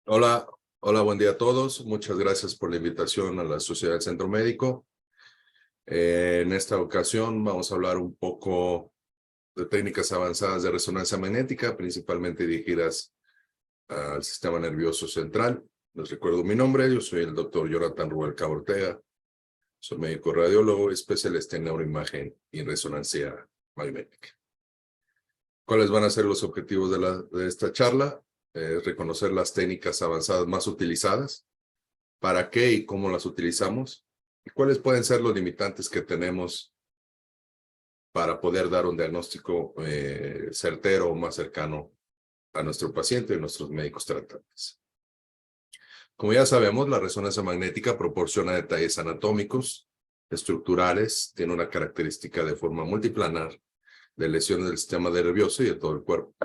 Hola, hola, buen día a todos. Muchas gracias por la invitación a la Sociedad del Centro Médico. En esta ocasión vamos a hablar un poco de técnicas avanzadas de resonancia magnética, principalmente dirigidas al sistema nervioso central. Les recuerdo mi nombre, yo soy el doctor Jonathan Rubalcaba Ortega. Soy médico radiólogo, especialista en neuroimagen y resonancia magnética. ¿Cuáles van a ser los objetivos de esta charla? Reconocer las técnicas avanzadas más utilizadas, para qué y cómo las utilizamos, y cuáles pueden ser los limitantes que tenemos para poder dar un diagnóstico certero o más cercano a nuestro paciente y nuestros médicos tratantes. Como ya sabemos, la resonancia magnética proporciona detalles anatómicos, estructurales, tiene una característica de forma multiplanar de lesiones del sistema nervioso y de todo el cuerpo.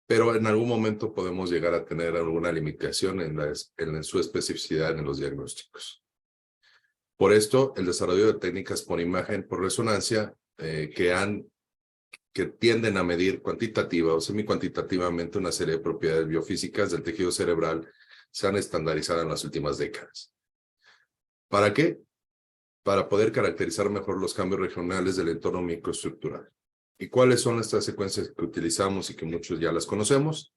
Pero en algún momento podemos llegar a tener alguna limitación en su especificidad en los diagnósticos. Por esto, el desarrollo de técnicas por imagen por resonancia que tienden a medir cuantitativa o semicuantitativamente una serie de propiedades biofísicas del tejido cerebral se han estandarizado en las últimas décadas. ¿Para qué? Para poder caracterizar mejor los cambios regionales del entorno microestructural. ¿Y cuáles son estas secuencias que utilizamos y que muchos ya las conocemos?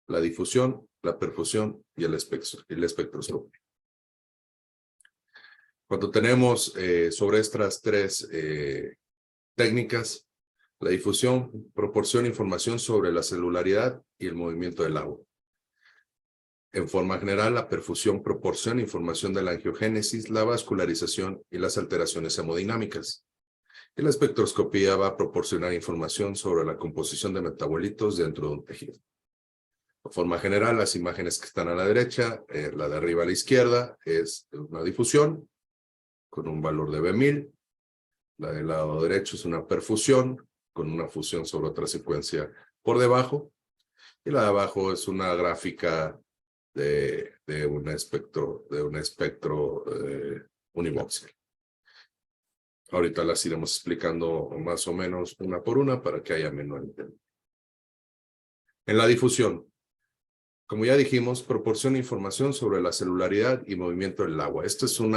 La difusión, la perfusión y el espectroscopio. Cuando tenemos sobre estas tres técnicas, la difusión proporciona información sobre la celularidad y el movimiento del agua. En forma general, la perfusión proporciona información de la angiogénesis, la vascularización y las alteraciones hemodinámicas. Y la espectroscopía va a proporcionar información sobre la composición de metabolitos dentro de un tejido. De forma general, las imágenes que están a la derecha, la de arriba a la izquierda, es una difusión con un valor de B1000. La del lado derecho es una perfusión con una fusión sobre otra secuencia por debajo. Y la de abajo es una gráfica de un espectro univoxel. Ahorita las iremos explicando más o menos una por una para que haya menor entendimiento. En la difusión, como ya dijimos, proporciona información sobre la celularidad y movimiento del agua. Este es un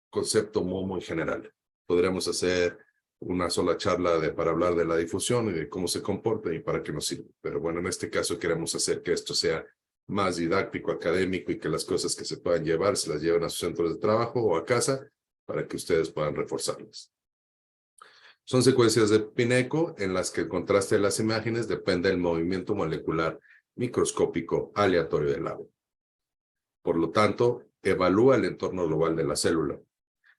concepto muy general. Podríamos hacer una sola charla para hablar de la difusión y de cómo se comporta y para qué nos sirve. Pero bueno, en este caso queremos hacer que esto sea más didáctico, académico y que las cosas que se puedan llevar se las lleven a sus centros de trabajo o a casa para que ustedes puedan reforzarlas. Son secuencias de Pineco en las que el contraste de las imágenes depende del movimiento molecular microscópico aleatorio del agua. Por lo tanto, evalúa el entorno global de la célula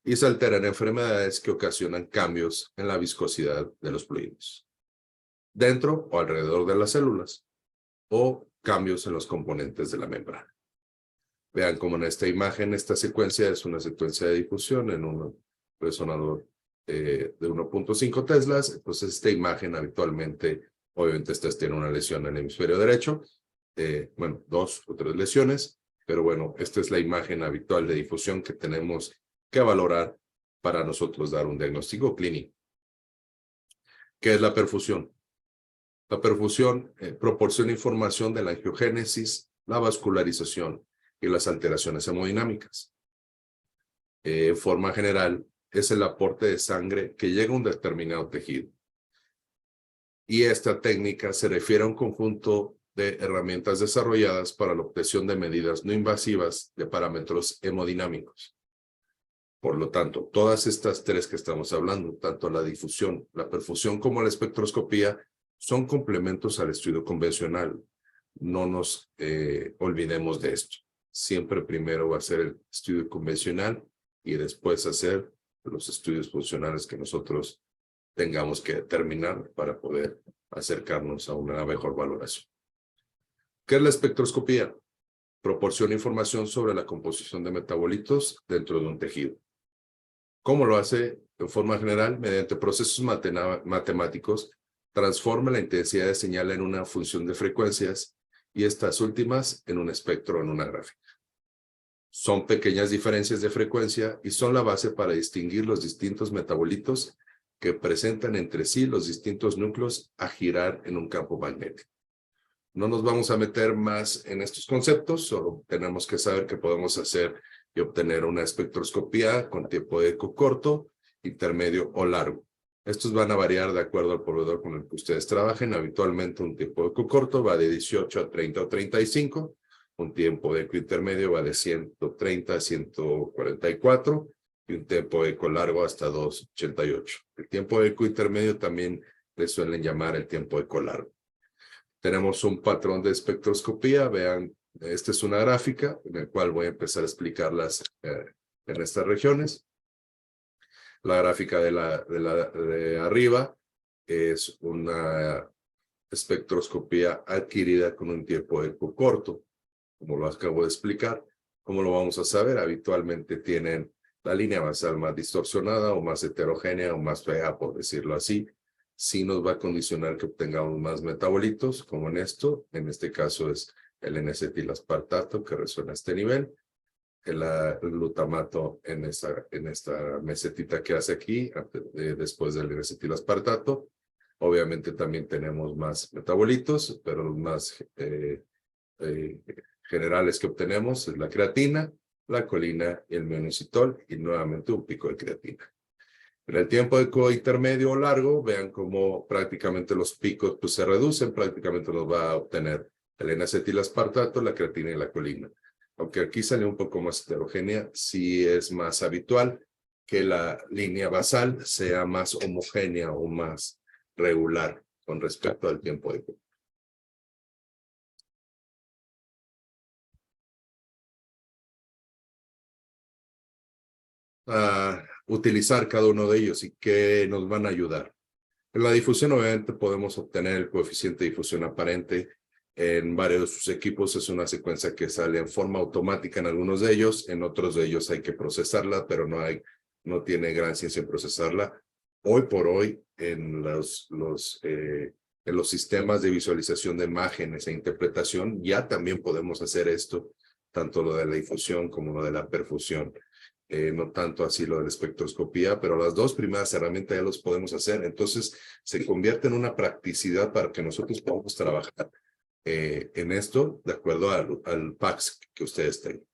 y se alteran enfermedades que ocasionan cambios en la viscosidad de los fluidos, dentro o alrededor de las células, o cambios en los componentes de la membrana. Vean cómo en esta imagen, esta secuencia es una secuencia de difusión en un resonador de 1.5 teslas. Entonces, esta imagen habitualmente, obviamente, tiene una lesión en el hemisferio derecho, bueno, 2 o 3 lesiones, pero bueno, esta es la imagen habitual de difusión que tenemos que valorar para nosotros dar un diagnóstico clínico. ¿Qué es la perfusión? La perfusión proporciona información de la angiogénesis, la vascularización y las alteraciones hemodinámicas. En forma general, es el aporte de sangre que llega a un determinado tejido. Y esta técnica se refiere a un conjunto de herramientas desarrolladas para la obtención de medidas no invasivas de parámetros hemodinámicos. Por lo tanto, todas estas tres que estamos hablando, tanto la difusión, la perfusión como la espectroscopía, son complementos al estudio convencional. No nos olvidemos de esto. Siempre primero va a ser el estudio convencional y después hacer los estudios funcionales que nosotros tengamos que determinar para poder acercarnos a una mejor valoración. ¿Qué es la espectroscopía? Proporciona información sobre la composición de metabolitos dentro de un tejido. ¿Cómo lo hace? En forma general, mediante procesos matemáticos, transforma la intensidad de señal en una función de frecuencias y estas últimas en un espectro en una gráfica. Son pequeñas diferencias de frecuencia y son la base para distinguir los distintos metabolitos que presentan entre sí los distintos núcleos a girar en un campo magnético. No nos vamos a meter más en estos conceptos, solo tenemos que saber que podemos hacer y obtener una espectroscopía con tiempo de eco corto, intermedio o largo. Estos van a variar de acuerdo al proveedor con el que ustedes trabajen. Habitualmente un tiempo de eco corto va de 18 a 30 o 35. Un tiempo de eco intermedio va de 130 a 144 y un tiempo de eco largo hasta 288. El tiempo de eco intermedio también le suelen llamar el tiempo de eco largo. Tenemos un patrón de espectroscopía. Vean, esta es una gráfica en la cual voy a empezar a explicarlas en estas regiones. La gráfica de arriba es una espectroscopía adquirida con un tiempo de eco corto, como lo acabo de explicar. ¿Cómo lo vamos a saber? Habitualmente tienen la línea basal más distorsionada o más heterogénea o más fea, por decirlo así. Sí nos va a condicionar que obtengamos más metabolitos, como en esto. En este caso es el N-acetilaspartato, que resuena a este nivel. El glutamato en esta mesetita que hace aquí, después del N-acetilaspartato. Obviamente también tenemos más metabolitos, pero los más generales que obtenemos es la creatina, la colina y el mioinositol, y nuevamente un pico de creatina. En el tiempo de eco intermedio o largo, vean cómo prácticamente los picos pues, se reducen, prácticamente nos va a obtener el N-acetilaspartato, la creatina y la colina. Aunque aquí sale un poco más heterogénea, sí es más habitual que la línea basal sea más homogénea o más regular con respecto al tiempo de eco. A utilizar cada uno de ellos y qué nos van a ayudar. En la difusión, obviamente, podemos obtener el coeficiente de difusión aparente en varios de sus equipos. Es una secuencia que sale en forma automática en algunos de ellos. En otros de ellos hay que procesarla, pero no tiene gran ciencia en procesarla. Hoy por hoy, en los sistemas de visualización de imágenes e interpretación, ya también podemos hacer esto, tanto lo de la difusión como lo de la perfusión. No tanto así lo de la espectroscopía, pero las dos primeras herramientas ya los podemos hacer. Entonces, se convierte en una practicidad para que nosotros podamos trabajar en esto de acuerdo al PACS que ustedes tengan.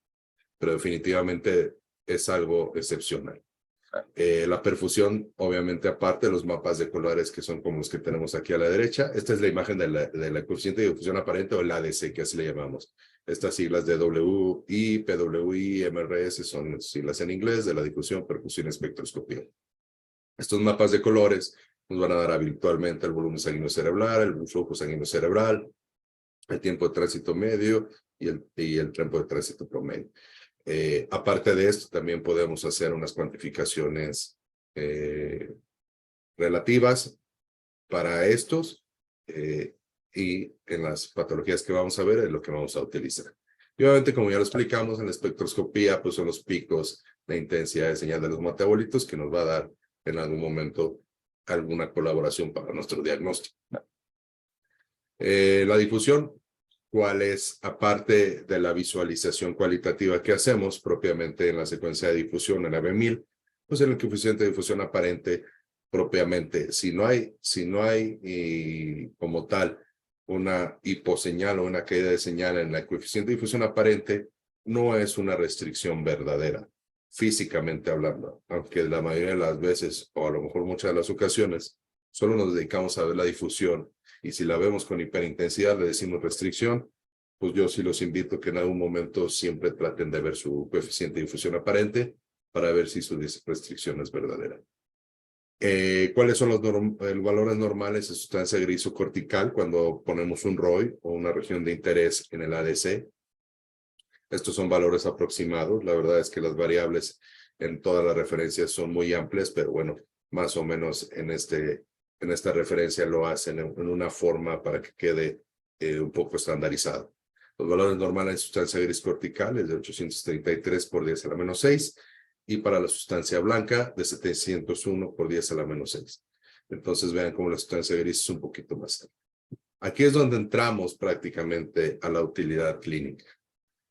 Pero definitivamente es algo excepcional. La perfusión, obviamente, aparte de los mapas de colores que son como los que tenemos aquí a la derecha, esta es la imagen de la coeficiente de difusión aparente o el ADC, que así le llamamos. Estas siglas de WI, PWI, MRS son siglas en inglés de la difusión, percusión y espectroscopía. Estos mapas de colores nos van a dar habitualmente el volumen sanguíneo cerebral, el flujo sanguíneo cerebral, el tiempo de tránsito medio y el tiempo de tránsito promedio. Aparte de esto, también podemos hacer unas cuantificaciones relativas para estos y en las patologías que vamos a ver es lo que vamos a utilizar. Y obviamente, como ya lo explicamos, en la espectroscopía pues son los picos de intensidad de señal de los metabolitos que nos va a dar en algún momento alguna colaboración para nuestro diagnóstico. La difusión, ¿cuál es, aparte de la visualización cualitativa que hacemos propiamente en la secuencia de difusión en la B1000, pues en el coeficiente de difusión aparente propiamente, si no hay como tal una hiposeñal o una caída de señal en el coeficiente de difusión aparente, no es una restricción verdadera, físicamente hablando, aunque la mayoría de las veces, o a lo mejor muchas de las ocasiones, solo nos dedicamos a ver la difusión, y si la vemos con hiperintensidad le decimos restricción. Pues yo sí los invito que en algún momento siempre traten de ver su coeficiente de difusión aparente para ver si su restricción es verdadera. ¿Cuáles son los valores normales de sustancia gris o cortical cuando ponemos un ROI o una región de interés en el ADC? Estos son valores aproximados. La verdad es que las variables en todas las referencias son muy amplias, pero bueno, más o menos en esta referencia lo hacen en una forma para que quede un poco estandarizado. Los valores normales de sustancia gris cortical es de 833 por 10 a la menos 6 y para la sustancia blanca de 701 por 10 a la menos 6. Entonces vean cómo la sustancia gris es un poquito más alta. Aquí es donde entramos prácticamente a la utilidad clínica.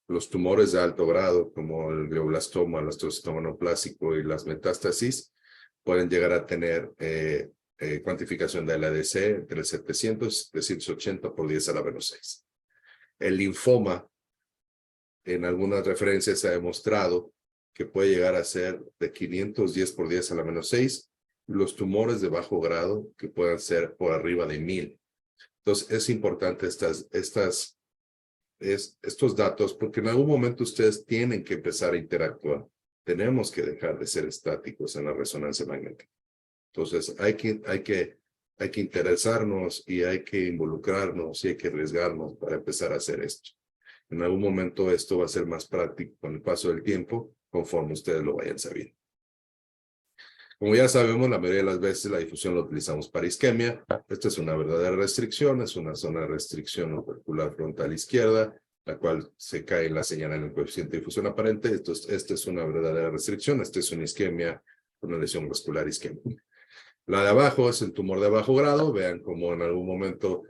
Los tumores de alto grado, como el glioblastoma, el astrocitoma neoplásico y las metástasis, pueden llegar a tener cuantificación de LADC entre 700 y 780 por 10 a la menos 6. El linfoma, en algunas referencias se ha demostrado que puede llegar a ser de 510 por 10 a la menos 6, los tumores de bajo grado que puedan ser por arriba de 1000. Entonces es importante estos datos porque en algún momento ustedes tienen que empezar a interactuar. Tenemos que dejar de ser estáticos en la resonancia magnética. Entonces hay que interesarnos y hay que involucrarnos y hay que arriesgarnos para empezar a hacer esto. En algún momento esto va a ser más práctico con el paso del tiempo, conforme ustedes lo vayan sabiendo. Como ya sabemos, la mayoría de las veces la difusión la utilizamos para isquemia. Esta es una verdadera restricción, es una zona de restricción opercular frontal izquierda, la cual se cae la señal en el coeficiente de difusión aparente. Entonces, esta es una verdadera restricción, esta es una isquemia, una lesión vascular isquémica. La de abajo es el tumor de bajo grado. Vean cómo en algún momento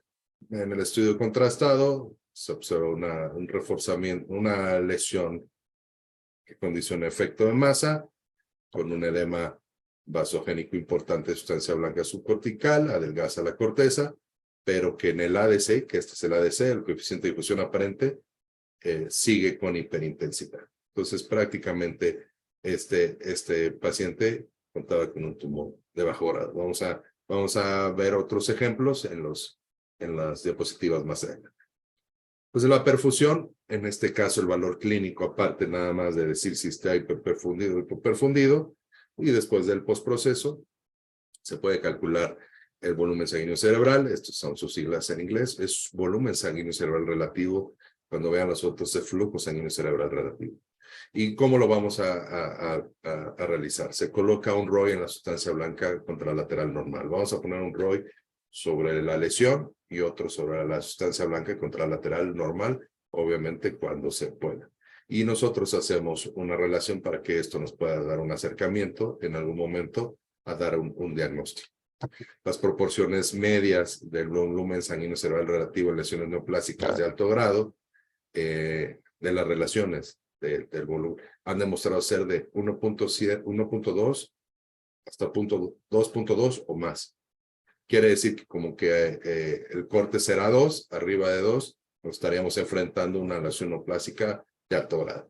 en el estudio contrastado se observa un reforzamiento, una lesión que condiciona efecto de masa con un edema vasogénico importante de sustancia blanca subcortical, adelgaza la corteza, pero que en el ADC, que este es el ADC, el coeficiente de difusión aparente, sigue con hiperintensidad. Entonces, prácticamente este paciente contaba con un tumor de bajo grado. Vamos a ver otros ejemplos en las diapositivas más adelante. Pues la perfusión, en este caso el valor clínico, aparte nada más de decir si está hiperperfundido o hipoperfundido, y después del postproceso, se puede calcular el volumen sanguíneo cerebral. Estos son sus siglas en inglés. Es volumen sanguíneo cerebral relativo. Cuando vean los otros, es flujo sanguíneo cerebral relativo. ¿Y cómo lo vamos a realizar? Se coloca un ROI en la sustancia blanca contralateral normal. Vamos a poner un ROI sobre la lesión y otro sobre la sustancia blanca contralateral normal, obviamente cuando se pueda. Y nosotros hacemos una relación para que esto nos pueda dar un acercamiento en algún momento a dar un diagnóstico. Las proporciones medias del volumen sanguíneo cerebral relativo en lesiones neoplásicas de alto grado de las relaciones del volumen han demostrado ser de 1.2 hasta 2.2 o más. Quiere decir que como que el corte será 2, arriba de 2, nos estaríamos enfrentando a una lesión neoplásica de alto grado.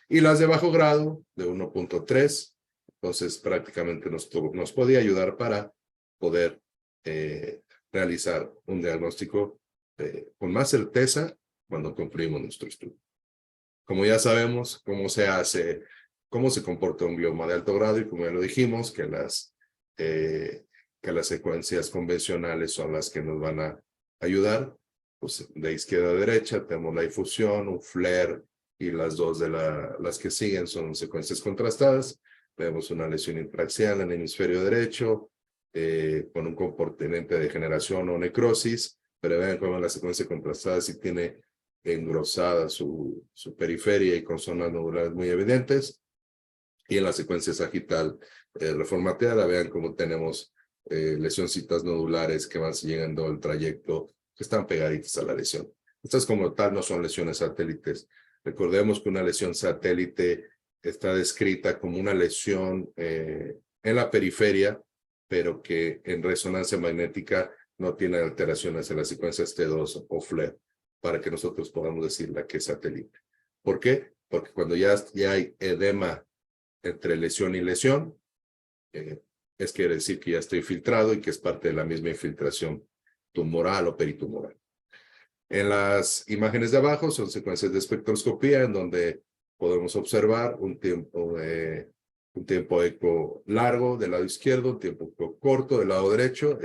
Y las de bajo grado, de 1.3, entonces prácticamente nos podía ayudar para poder realizar un diagnóstico con más certeza cuando concluimos nuestro estudio. Como ya sabemos cómo se comporta un glioma de alto grado y como ya lo dijimos, que las secuencias convencionales son las que nos van a ayudar. Pues de izquierda a derecha tenemos la difusión, un flare, y las dos las que siguen son secuencias contrastadas. Vemos una lesión intraxial en el hemisferio derecho, con un componente de degeneración o necrosis, pero vean cómo la secuencia contrastada sí tiene engrosada su periferia y con zonas nodulares muy evidentes. Y en la secuencia sagital reformateada, vean cómo tenemos lesioncitas nodulares que van siguiendo el trayecto, que están pegaditas a la lesión. Estas como tal no son lesiones satélites. Recordemos que una lesión satélite está descrita como una lesión en la periferia, pero que en resonancia magnética no tiene alteraciones en las secuencias T2 o FLAIR, para que nosotros podamos decirla que es satélite. ¿Por qué? Porque cuando ya hay edema entre lesión y lesión, quiere decir que ya está infiltrado y que es parte de la misma infiltración tumoral o peritumoral. En las imágenes de abajo son secuencias de espectroscopía en donde podemos observar un tiempo eco largo del lado izquierdo, un tiempo eco corto del lado derecho.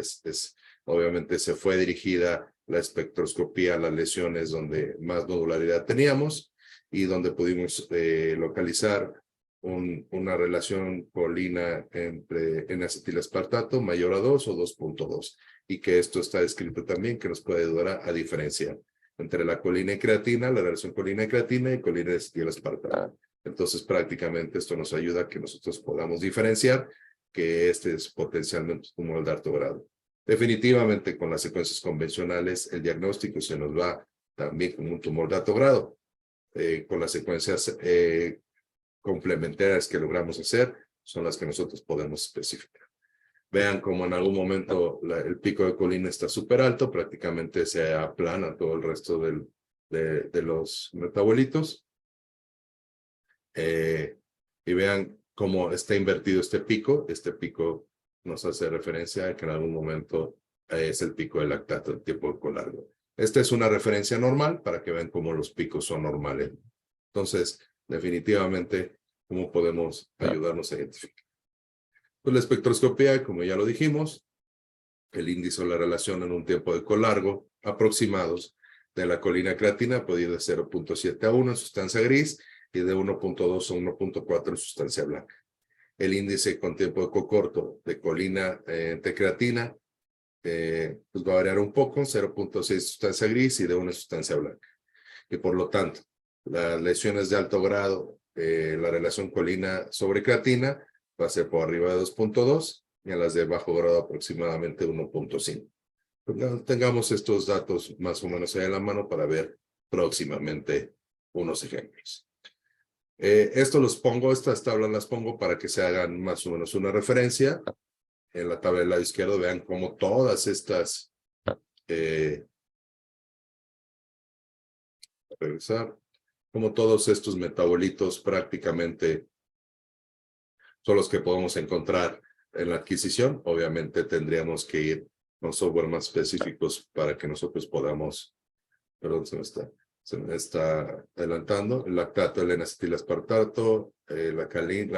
Obviamente se fue dirigida la espectroscopía a las lesiones donde más nodularidad teníamos y donde pudimos localizar una relación colina entre N-acetilespartato mayor a 2 o 2.2, y que esto está descrito también, que nos puede ayudar a diferenciar entre la colina y creatina, la relación colina y creatina y colina y acetilespartato. Entonces, prácticamente esto nos ayuda a que nosotros podamos diferenciar que este es potencialmente un tumor de alto grado. Definitivamente, con las secuencias convencionales, el diagnóstico se nos va también como un tumor de alto grado. Con las secuencias complementarias que logramos hacer, son las que nosotros podemos especificar. Vean como en algún momento el pico de colina está súper alto, prácticamente se aplana todo el resto de los metabolitos. Y vean cómo está invertido este pico. Este pico nos hace referencia a que en algún momento es el pico del lactato en tiempo largo. Esta es una referencia normal para que vean cómo los picos son normales. Entonces, definitivamente, ¿cómo podemos ayudarnos a identificar? Pues la espectroscopía, como ya lo dijimos, el índice o la relación en un tiempo de largo aproximados de la colina creatina puede ir de 0.7 a 1 en sustancia gris y de 1.2 a 1.4 en sustancia blanca. El índice con tiempo de corto de colina de creatina pues va a variar un poco, 0.6 sustancia gris y de 1 sustancia blanca. Y por lo tanto, las lesiones de alto grado, la relación colina sobre creatina va a ser por arriba de 2.2 y a las de bajo grado aproximadamente 1.5. Tengamos estos datos más o menos ahí en la mano para ver próximamente unos ejemplos. Estas tablas las pongo para que se hagan más o menos una referencia. En la tabla del lado izquierdo vean cómo todas estas, como todos estos metabolitos prácticamente son los que podemos encontrar en la adquisición. Obviamente tendríamos que ir con software más específicos para que nosotros podamos, perdón, se me está adelantando, el lactato, el N-acetilaspartato, la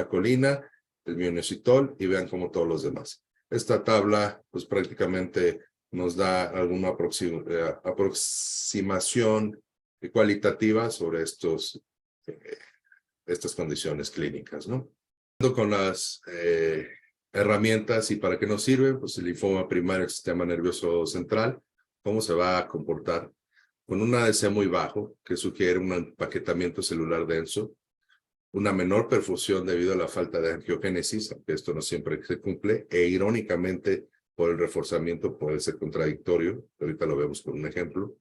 colina, el mioinositol, y vean como todos los demás. Esta tabla, pues prácticamente nos da alguna aproximación cualitativa sobre estas condiciones clínicas, ¿no? Con las herramientas y para qué nos sirve, pues el linfoma primario del sistema nervioso central, cómo se va a comportar con un ADC muy bajo, que sugiere un empaquetamiento celular denso, una menor perfusión debido a la falta de angiogénesis, aunque esto no siempre se cumple, e irónicamente por el reforzamiento puede ser contradictorio, ahorita lo vemos con un ejemplo.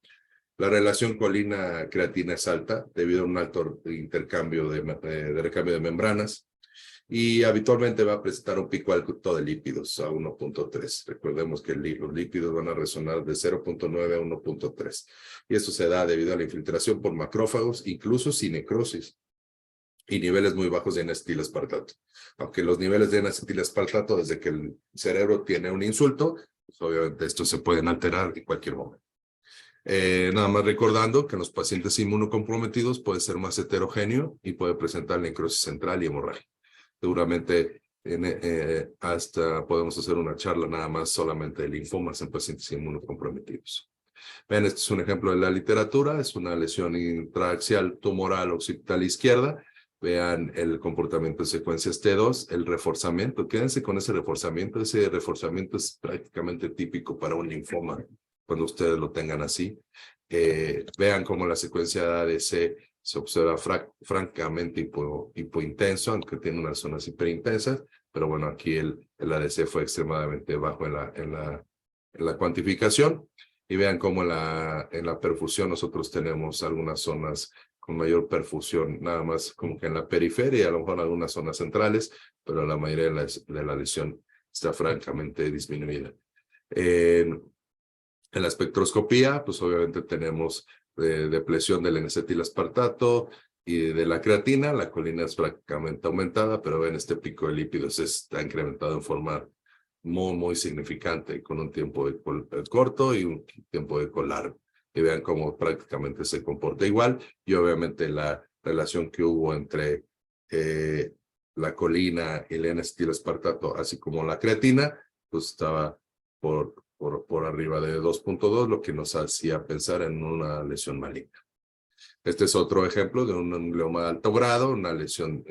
La relación colina-creatina es alta debido a un alto intercambio de recambio de membranas, y habitualmente va a presentar un pico alto de lípidos a 1.3. Recordemos que los lípidos van a resonar de 0.9 a 1.3. Y esto se da debido a la infiltración por macrófagos, incluso sin necrosis, y niveles muy bajos de N-acetilaspartato. Aunque los niveles de N-acetilaspartato, desde que el cerebro tiene un insulto, pues obviamente estos se pueden alterar en cualquier momento. Nada más recordando que en los pacientes inmunocomprometidos puede ser más heterogéneo y puede presentar necrosis central y hemorragia. Seguramente hasta podemos hacer una charla nada más solamente de linfomas en pacientes inmunocomprometidos. Vean, este es un ejemplo de la literatura, es una lesión intraaxial tumoral occipital izquierda. Vean el comportamiento de secuencias T2, el reforzamiento, quédense con ese reforzamiento es prácticamente típico para un linfoma, cuando ustedes lo tengan así. Vean cómo la secuencia de ADC se observa francamente hipointenso, aunque tiene unas zonas hiperintensas, pero bueno, aquí el ADC fue extremadamente bajo en la cuantificación. Y vean cómo en la perfusión nosotros tenemos algunas zonas con mayor perfusión, nada más como que en la periferia, a lo mejor en algunas zonas centrales, pero la mayoría de la lesión está francamente disminuida. En la espectroscopía, pues obviamente tenemos depresión del N-acetilaspartato y de la creatina. La colina es prácticamente aumentada, pero ven, este pico de lípidos está incrementado en forma muy significante, con un tiempo de corto y un tiempo de largo. Y vean cómo prácticamente se comporta igual. Y obviamente la relación que hubo entre la colina y el N-acetilaspartato, así como la creatina, pues estaba por arriba de 2.2, lo que nos hacía pensar en una lesión maligna. Este es otro ejemplo de un glioma de alto grado, una lesión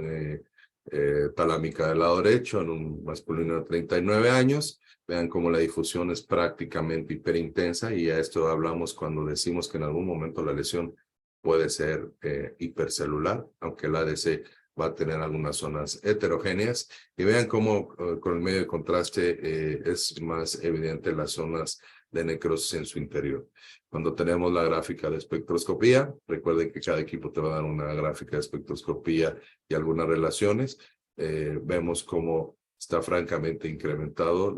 talámica del lado derecho en un masculino de 39 años. Vean cómo la difusión es prácticamente hiperintensa, y a esto hablamos cuando decimos que en algún momento la lesión puede ser hipercelular, aunque el ADC va a tener algunas zonas heterogéneas. Y vean cómo con el medio de contraste es más evidente las zonas de necrosis en su interior. Cuando tenemos la gráfica de espectroscopía, recuerden que cada equipo te va a dar una gráfica de espectroscopía y algunas relaciones. Vemos cómo está francamente incrementado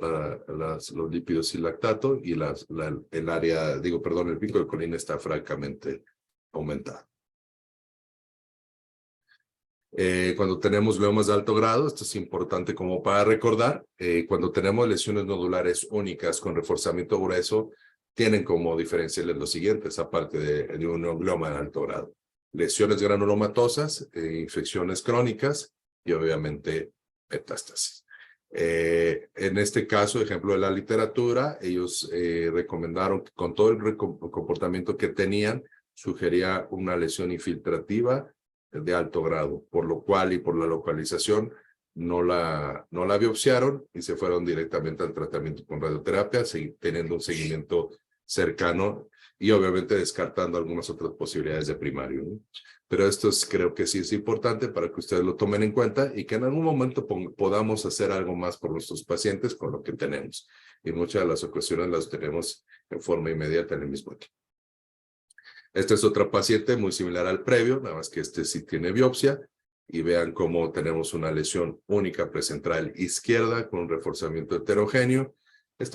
los lípidos y lactato y el área, el pico de colina está francamente aumentado. Cuando tenemos gliomas de alto grado, esto es importante como para recordar, cuando tenemos lesiones nodulares únicas con reforzamiento grueso, tienen como diferenciales los siguientes, aparte de un glioma de alto grado. Lesiones granulomatosas, infecciones crónicas y obviamente metástasis. En este caso, ejemplo de la literatura, ellos recomendaron que con todo el comportamiento que tenían, sugería una lesión infiltrativa de alto grado, por lo cual y por la localización no la biopsiaron y se fueron directamente al tratamiento con radioterapia, teniendo un seguimiento cercano y obviamente descartando algunas otras posibilidades de primario, ¿no? Pero esto creo que sí es importante para que ustedes lo tomen en cuenta y que en algún momento podamos hacer algo más por nuestros pacientes con lo que tenemos. Y muchas de las ocasiones las tenemos en forma inmediata en el mismo equipo. Esta es otra paciente muy similar al previo, nada más que este sí tiene biopsia. Y vean cómo tenemos una lesión única precentral izquierda con un reforzamiento heterogéneo.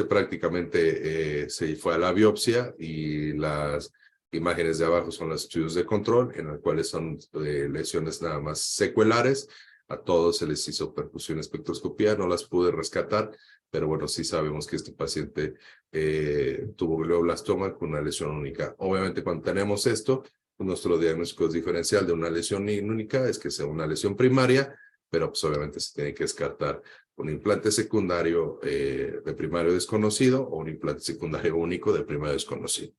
Prácticamente se fue a la biopsia y las imágenes de abajo son los estudios de control, en los cuales son lesiones nada más secuelares. A todos se les hizo perfusión espectroscopía, no las pude rescatar, pero bueno, sí sabemos que este paciente tuvo glioblastoma con una lesión única. Obviamente, cuando tenemos esto, nuestro diagnóstico diferencial de una lesión única es que sea una lesión primaria, pero pues obviamente se tiene que descartar un implante secundario de primario desconocido o un implante secundario único de primario desconocido.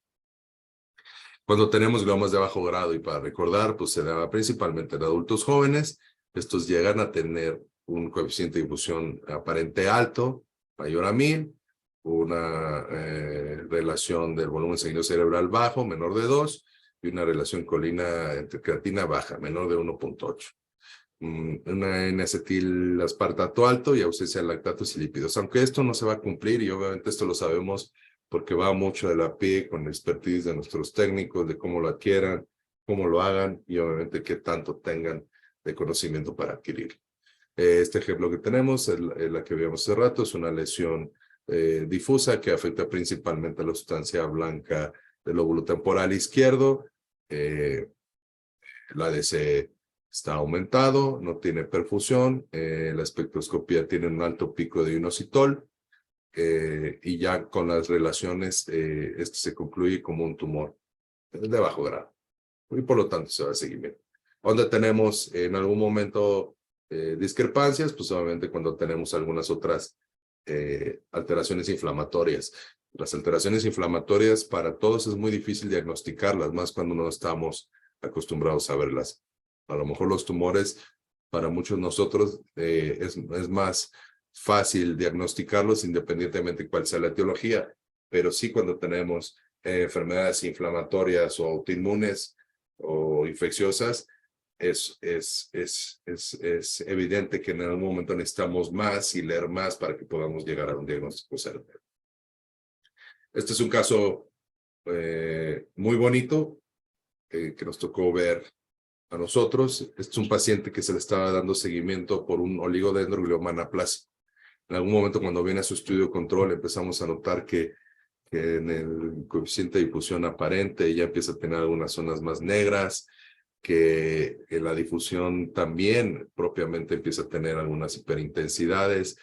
Cuando tenemos gliomas de bajo grado, y para recordar, pues se da principalmente en adultos jóvenes. Estos llegan a tener un coeficiente de difusión aparente alto, mayor a 1000, una relación del volumen sanguíneo cerebral bajo, menor de 2, y una relación colina entre creatina baja, menor de 1.8. Una N-acetil aspartato alto y ausencia de lactatos y lípidos. Aunque esto no se va a cumplir, y obviamente esto lo sabemos porque va mucho de la pie con la expertise de nuestros técnicos, de cómo lo adquieran, cómo lo hagan y obviamente qué tanto tengan de conocimiento para adquirir. Este ejemplo que tenemos es la que vimos hace rato, es una lesión difusa que afecta principalmente a la sustancia blanca del lóbulo temporal izquierdo. La ADC está aumentado, no tiene perfusión, la espectroscopía tiene un alto pico de inositol y ya con las relaciones este se concluye como un tumor de bajo grado y por lo tanto se va a seguir. Donde tenemos en algún momento discrepancias, pues obviamente cuando tenemos algunas otras alteraciones inflamatorias. Las alteraciones inflamatorias para todos es muy difícil diagnosticarlas, más cuando no estamos acostumbrados a verlas. A lo mejor los tumores, para muchos de nosotros, es más fácil diagnosticarlos independientemente de cuál sea la etiología, pero sí cuando tenemos enfermedades inflamatorias o autoinmunes o infecciosas, es evidente que en algún momento necesitamos más y leer más para que podamos llegar a un diagnóstico certero. Este es un caso muy bonito que nos tocó ver a nosotros. Este es un paciente que se le estaba dando seguimiento por un oligodendroglioma anaplásico. En algún momento cuando viene a su estudio de control empezamos a notar que en el coeficiente de difusión aparente ya empieza a tener algunas zonas más negras, que en la difusión también propiamente empieza a tener algunas hiperintensidades,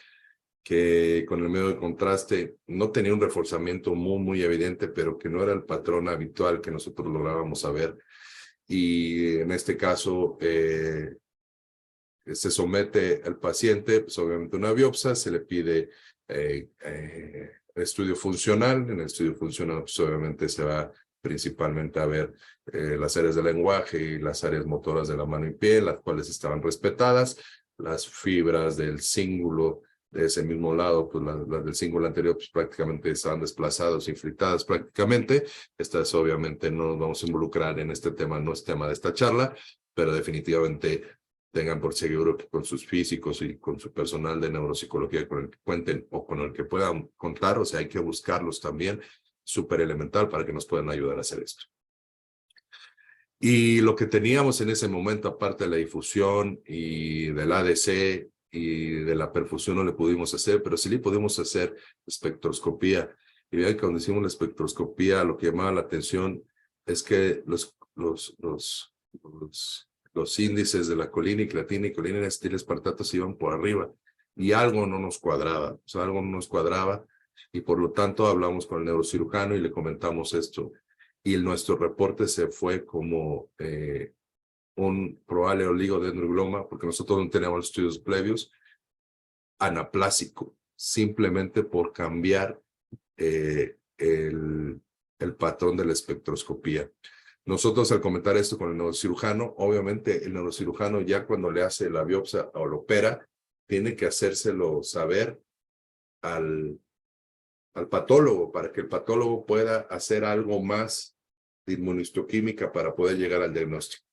que con el medio de contraste no tenía un reforzamiento muy evidente, pero que no era el patrón habitual que nosotros lográbamos saber. Y en este caso se somete al paciente, pues obviamente una biopsia, se le pide estudio funcional. En el estudio funcional pues obviamente se va principalmente a ver las áreas del lenguaje y las áreas motoras de la mano y pie, las cuales estaban respetadas, las fibras del cíngulo de ese mismo lado, pues las del cíngulo anterior pues prácticamente estaban desplazadas, infiltradas prácticamente. Estas obviamente no nos vamos a involucrar en este tema, no es tema de esta charla, pero definitivamente tengan por seguro que con sus físicos y con su personal de neuropsicología con el que cuenten o con el que puedan contar, o sea, hay que buscarlos también, súper elemental para que nos puedan ayudar a hacer esto. Y lo que teníamos en ese momento, aparte de la difusión y del ADC y de la perfusión no le pudimos hacer, pero sí le pudimos hacer espectroscopía. Y vean que cuando hicimos la espectroscopía, lo que llamaba la atención es que los índices de la colina y creatina y colina acetil espartato se iban por arriba y algo no nos cuadraba, o sea, algo no nos cuadraba y por lo tanto hablamos con el neurocirujano y le comentamos esto. Y nuestro reporte se fue como un probable oligodendrogloma, porque nosotros no teníamos estudios previos, anaplásico, simplemente por cambiar el patrón de la espectroscopía. Nosotros al comentar esto con el neurocirujano, obviamente el neurocirujano ya cuando le hace la biopsia o lo opera, tiene que hacérselo saber al patólogo para que el patólogo pueda hacer algo más de inmunohistoquímica para poder llegar al diagnóstico.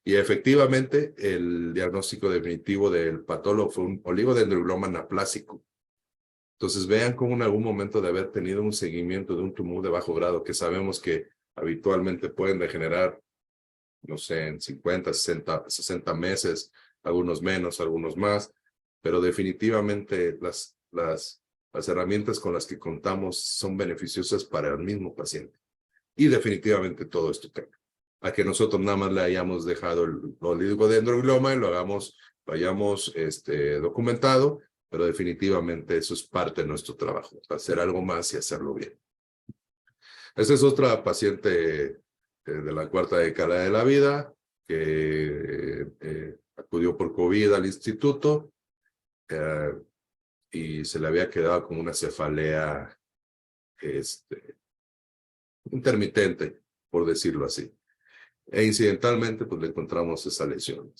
Y efectivamente, el diagnóstico definitivo del patólogo fue un oligodendrogloma anaplásico. Entonces, vean cómo en algún momento de haber tenido un seguimiento de un tumor de bajo grado, que sabemos que habitualmente pueden degenerar, no sé, en 50, 60 meses, algunos menos, algunos más, pero definitivamente las herramientas con las que contamos son beneficiosas para el mismo paciente. Y definitivamente todo esto cambia. A que nosotros nada más le hayamos dejado el oligodendrogloma y lo hayamos documentado, pero definitivamente eso es parte de nuestro trabajo, hacer algo más y hacerlo bien. Esta es otra paciente de la cuarta década de la vida que acudió por COVID al instituto y se le había quedado como una cefalea intermitente, por decirlo así. E incidentalmente, pues le encontramos esa lesión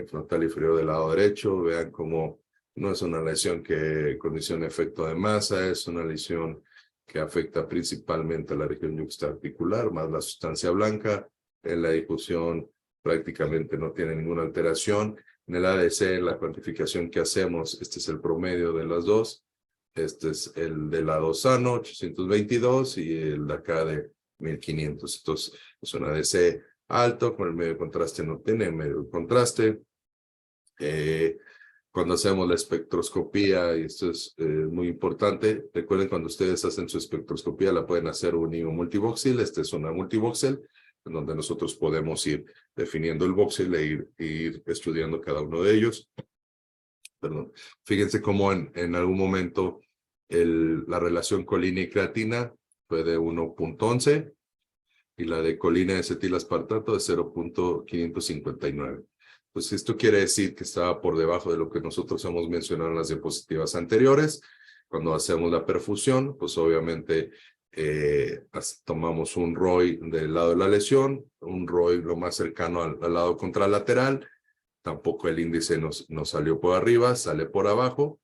frontal inferior del lado derecho. Vean cómo no es una lesión que condiciona efecto de masa, es una lesión que afecta principalmente a la región yuxtaarticular, más la sustancia blanca. En la difusión prácticamente no tiene ninguna alteración. En el ADC, la cuantificación que hacemos, este es el promedio de las dos. Este es el del lado sano, 822, y el de acá de 1500. Entonces, es un ADC alto, con el medio de contraste no tiene medio de contraste. Cuando hacemos la espectroscopía, y esto es muy importante, recuerden cuando ustedes hacen su espectroscopía, la pueden hacer uni o multivoxel. Esta es una multivoxel, en donde nosotros podemos ir definiendo el voxel e ir estudiando cada uno de ellos. Perdón. Fíjense cómo en algún momento la relación colina y creatina fue de 1.11 y la de colina y acetilaspartato de 0.559. Pues esto quiere decir que estaba por debajo de lo que nosotros hemos mencionado en las diapositivas anteriores. Cuando hacemos la perfusión, pues obviamente tomamos un ROI del lado de la lesión, un ROI lo más cercano al lado contralateral. Tampoco el índice nos salió por arriba, sale por abajo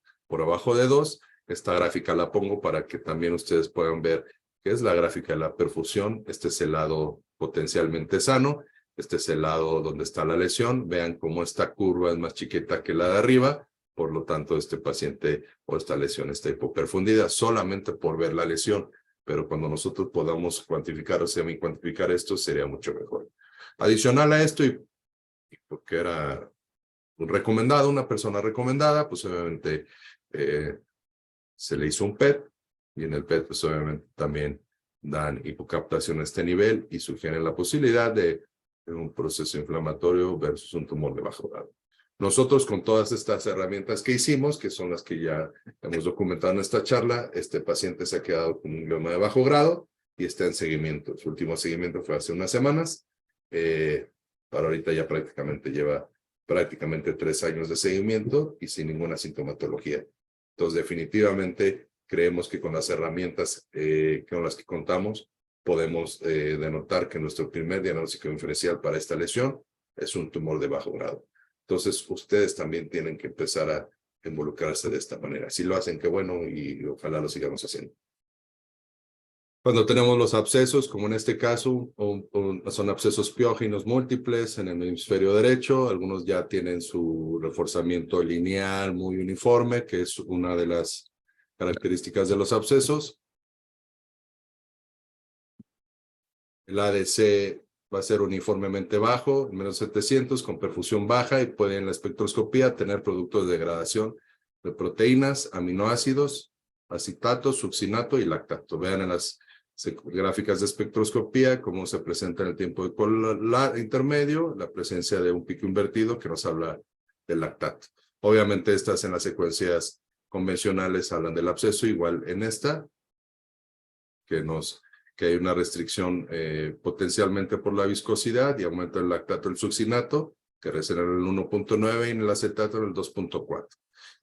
de 2. Esta gráfica la pongo para que también ustedes puedan ver qué es la gráfica de la perfusión. Este es el lado potencialmente sano. Este es el lado donde está la lesión. Vean cómo esta curva es más chiquita que la de arriba. Por lo tanto, este paciente o esta lesión está hipoperfundida solamente por ver la lesión. Pero cuando nosotros podamos cuantificar o semi-cuantificar esto, sería mucho mejor. Adicional a esto, y porque era recomendado, una persona recomendada, pues obviamente se le hizo un PET, y en el PET pues obviamente también dan hipocaptación a este nivel y sugieren la posibilidad de un proceso inflamatorio versus un tumor de bajo grado. Nosotros con todas estas herramientas que hicimos, que son las que ya hemos documentado en esta charla, este paciente se ha quedado con un glioma de bajo grado y está en seguimiento. Su último seguimiento fue hace unas semanas. Para ahorita ya lleva prácticamente 3 años de seguimiento y sin ninguna sintomatología. Entonces, definitivamente creemos que con las herramientas con las que contamos, podemos denotar que nuestro primer diagnóstico diferencial para esta lesión es un tumor de bajo grado. Entonces, ustedes también tienen que empezar a involucrarse de esta manera. Si lo hacen, qué bueno, y ojalá lo sigamos haciendo. Cuando tenemos los abscesos, como en este caso, son abscesos piógenos múltiples en el hemisferio derecho. Algunos ya tienen su reforzamiento lineal muy uniforme, que es una de las características de los abscesos. El ADC va a ser uniformemente bajo, menos 700, con perfusión baja, y puede en la espectroscopía tener productos de degradación de proteínas, aminoácidos, acetato, succinato y lactato. Vean en las gráficas de espectroscopía cómo se presenta en el tiempo de intermedio la presencia de un pico invertido que nos habla del lactato. Obviamente estas en las secuencias convencionales hablan del absceso, igual en esta, que hay una restricción potencialmente por la viscosidad y aumenta el lactato del succinato, que reside en el 1.9 y en el acetato en el 2.4,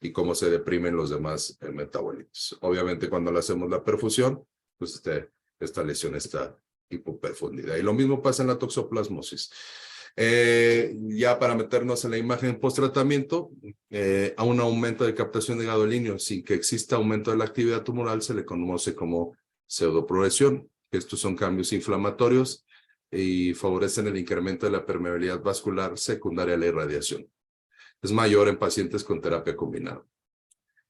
y cómo se deprimen los demás metabolitos. Obviamente cuando le hacemos la perfusión, pues esta lesión está hipoperfundida. Y lo mismo pasa en la toxoplasmosis. Ya para meternos en la imagen post-tratamiento, a un aumento de captación de gadolinium sin que exista aumento de la actividad tumoral se le conoce como pseudoprogresión. Estos son cambios inflamatorios y favorecen el incremento de la permeabilidad vascular secundaria a la irradiación. Es mayor en pacientes con terapia combinada.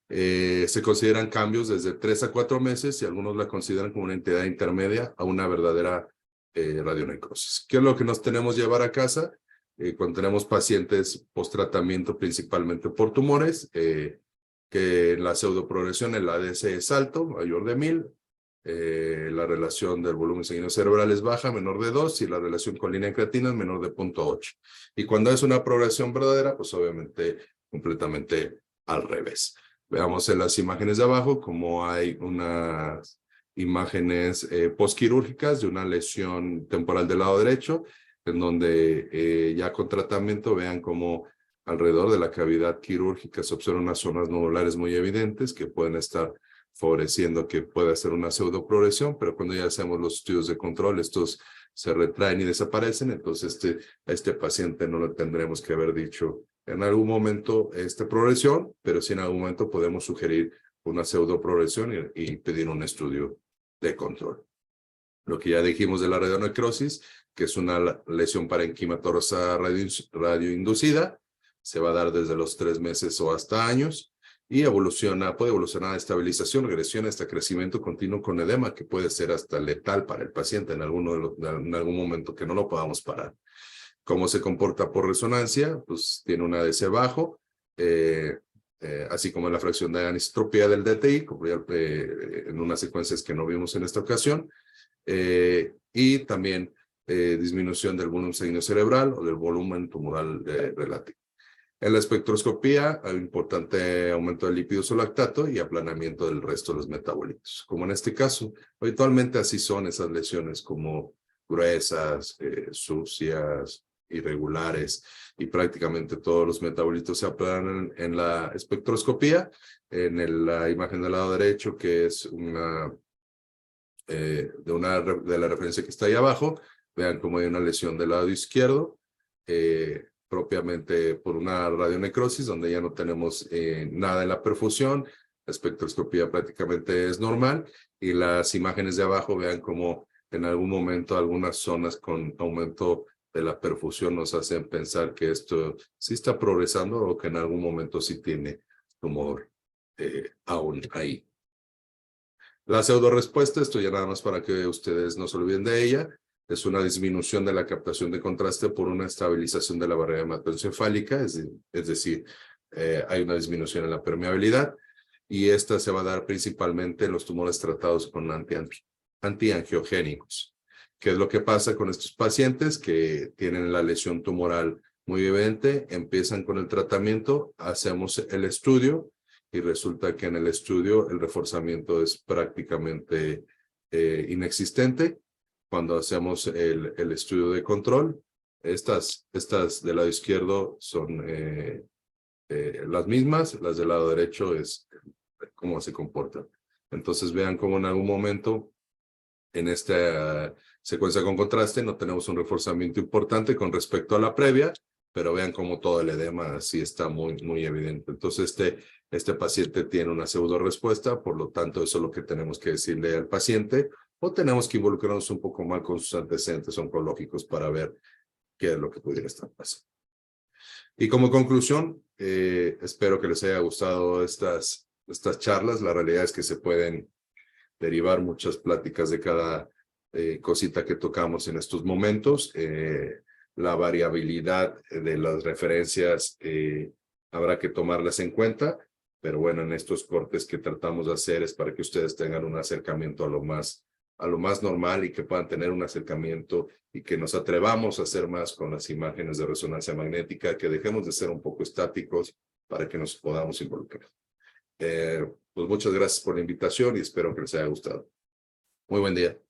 Se consideran cambios desde 3 a 4 meses y algunos la consideran como una entidad intermedia a una verdadera radionecrosis. ¿Qué es lo que nos tenemos que llevar a casa? Cuando tenemos pacientes post-tratamiento principalmente por tumores, que la pseudoprogresión, el ADC es alto, mayor de 1000, la relación del volumen sanguíneo cerebral es baja, menor de 2, y la relación con línea de creatina es menor de 0.8. Y cuando es una progresión verdadera, pues obviamente completamente al revés. Veamos en las imágenes de abajo cómo hay unas imágenes postquirúrgicas de una lesión temporal del lado derecho, en donde ya con tratamiento vean cómo alrededor de la cavidad quirúrgica se observan unas zonas nodulares muy evidentes que pueden estar favoreciendo que pueda ser una pseudoprogresión, pero cuando ya hacemos los estudios de control, estos se retraen y desaparecen. Entonces a este paciente no le tendremos que haber dicho en algún momento progresión, pero sí en algún momento podemos sugerir una pseudoprogresión y pedir un estudio de control. Lo que ya dijimos de la radionecrosis, que es una lesión parenquimatosa radioinducida, se va a dar desde los 3 meses o hasta años, y puede evolucionar a estabilización, regresión, hasta crecimiento continuo con edema, que puede ser hasta letal para el paciente en algún momento que no lo podamos parar. ¿Cómo se comporta por resonancia? Pues tiene un ADC bajo, así como la fracción de anisotropía del DTI, como en unas secuencias que no vimos en esta ocasión, y también disminución del volumen sanguíneo cerebral o del volumen tumoral relativo. En la espectroscopía hay un importante aumento del lípidos o lactato y aplanamiento del resto de los metabolitos. Como en este caso, habitualmente así son esas lesiones, como gruesas, sucias, irregulares, y prácticamente todos los metabolitos se aplanan en la espectroscopía. En la imagen del lado derecho, que es de la referencia que está ahí abajo, vean cómo hay una lesión del lado izquierdo, propiamente por una radionecrosis, donde ya no tenemos nada en la perfusión. La espectroscopía prácticamente es normal, y las imágenes de abajo vean cómo en algún momento algunas zonas con aumento de la perfusión nos hacen pensar que esto sí está progresando o que en algún momento sí tiene tumor aún ahí. La pseudorespuesta, esto ya nada más para que ustedes no se olviden de ella, es una disminución de la captación de contraste por una estabilización de la barrera hematoencefálica, es decir, hay una disminución en la permeabilidad, y esta se va a dar principalmente en los tumores tratados con antiangiogénicos. ¿Qué es lo que pasa con estos pacientes que tienen la lesión tumoral muy evidente? Empiezan con el tratamiento, hacemos el estudio, y resulta que en el estudio el reforzamiento es prácticamente inexistente. Cuando hacemos el estudio de control, estas del lado izquierdo son las mismas, las del lado derecho es cómo se comportan. Entonces vean cómo en algún momento en esta secuencia con contraste no tenemos un reforzamiento importante con respecto a la previa, pero vean cómo todo el edema sí está muy evidente. Entonces este paciente tiene una pseudo respuesta, por lo tanto eso es lo que tenemos que decirle al paciente, o tenemos que involucrarnos un poco más con sus antecedentes oncológicos para ver qué es lo que pudiera estar pasando. Y como conclusión, espero que les haya gustado estas charlas. La realidad es que se pueden derivar muchas pláticas de cada cosita que tocamos en estos momentos. La variabilidad de las referencias habrá que tomarlas en cuenta, pero bueno, en estos cortes que tratamos de hacer es para que ustedes tengan un acercamiento a lo más normal y que puedan tener un acercamiento y que nos atrevamos a hacer más con las imágenes de resonancia magnética, que dejemos de ser un poco estáticos para que nos podamos involucrar. Pues muchas gracias por la invitación y espero que les haya gustado. Muy buen día.